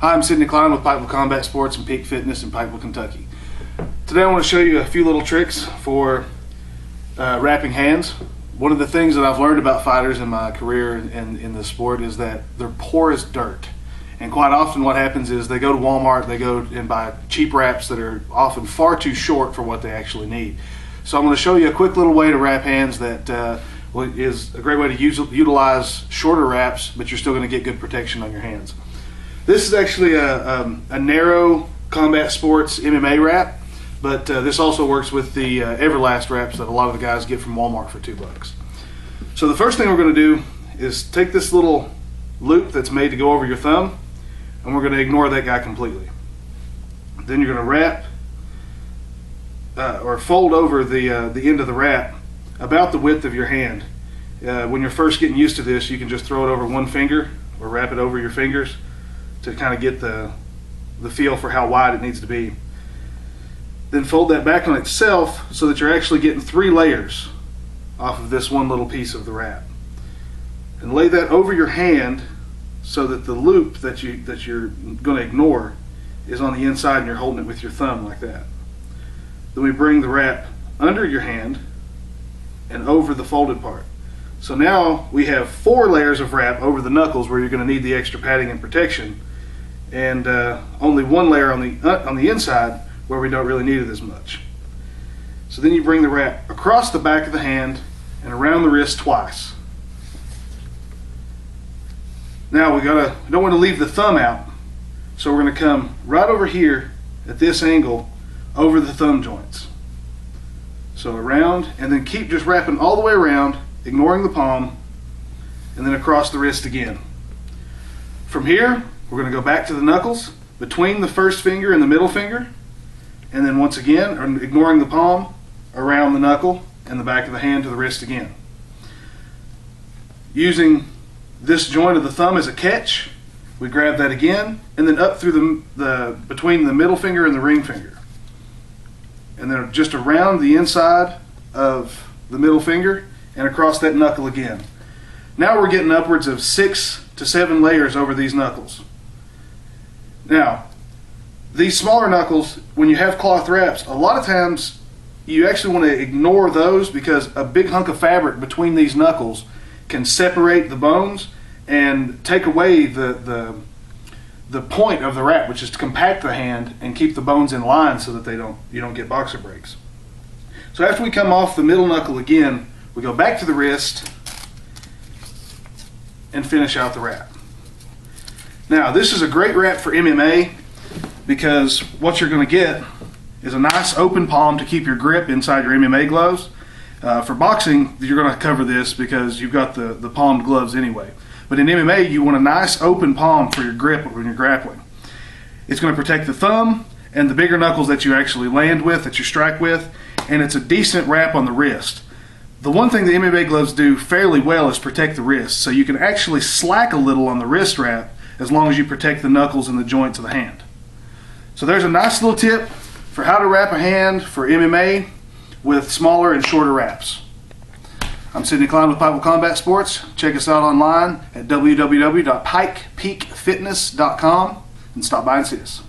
Hi, I'm Sidney Klein with Pikeville Combat Sports and Peak Fitness in Pikeville, Kentucky. Today I want to show you a few little tricks for wrapping hands. One of the things that I've learned about fighters in my career in this sport is that they're poor as dirt. And quite often what happens is they go to Walmart, they go and buy cheap wraps that are often far too short for what they actually need. So I'm going to show you a quick little way to wrap hands that is a great way to utilize shorter wraps, but you're still going to get good protection on your hands. This is actually a narrow combat sports MMA wrap, but this also works with the Everlast wraps that a lot of the guys get from Walmart for $2. So the first thing we're going to do is take this little loop that's made to go over your thumb, and we're going to ignore that guy completely. Then you're going to wrap or fold over the end of the wrap about the width of your hand. When you're first getting used to this, you can just throw it over one finger or wrap it over your fingers to kind of get the feel for how wide it needs to be. Then fold that back on itself so that you're actually getting 3 layers off of this one little piece of the wrap. And lay that over your hand so that the loop that you're going to ignore is on the inside and you're holding it with your thumb like that. Then we bring the wrap under your hand and over the folded part. So now we have 4 layers of wrap over the knuckles where you're going to need the extra padding and protection, and only 1 layer on the inside where we don't really need it as much. So then you bring the wrap across the back of the hand and around the wrist twice. Now we don't want to leave the thumb out, so we're going to come right over here at this angle over the thumb joints. So around, and then keep just wrapping all the way around, ignoring the palm, and then across the wrist again. From here, we're going to go back to the knuckles, between the first finger and the middle finger, and then once again, ignoring the palm, around the knuckle and the back of the hand to the wrist again. Using this joint of the thumb as a catch, we grab that again, and then up through between the middle finger and the ring finger. And then just around the inside of the middle finger and across that knuckle again. Now we're getting upwards of 6 to 7 layers over these knuckles. Now, these smaller knuckles, when you have cloth wraps, a lot of times you actually want to ignore those because a big hunk of fabric between these knuckles can separate the bones and take away the point of the wrap, which is to compact the hand and keep the bones in line so that you don't get boxer breaks. So after we come off the middle knuckle again, we go back to the wrist and finish out the wrap. Now this is a great wrap for MMA because what you're going to get is a nice open palm to keep your grip inside your MMA gloves. For boxing, you're going to cover this because you've got the palmed gloves anyway. But in MMA, you want a nice open palm for your grip when you're grappling. It's going to protect the thumb and the bigger knuckles that you actually land with, that you strike with, and it's a decent wrap on the wrist. The one thing the MMA gloves do fairly well is protect the wrist, so you can actually slack a little on the wrist wrap as long as you protect the knuckles and the joints of the hand. So there's a nice little tip for how to wrap a hand for MMA with smaller and shorter wraps. I'm Sidney Klein with Pikeville Combat Sports. Check us out online at www.pikepeakfitness.com and stop by and see us.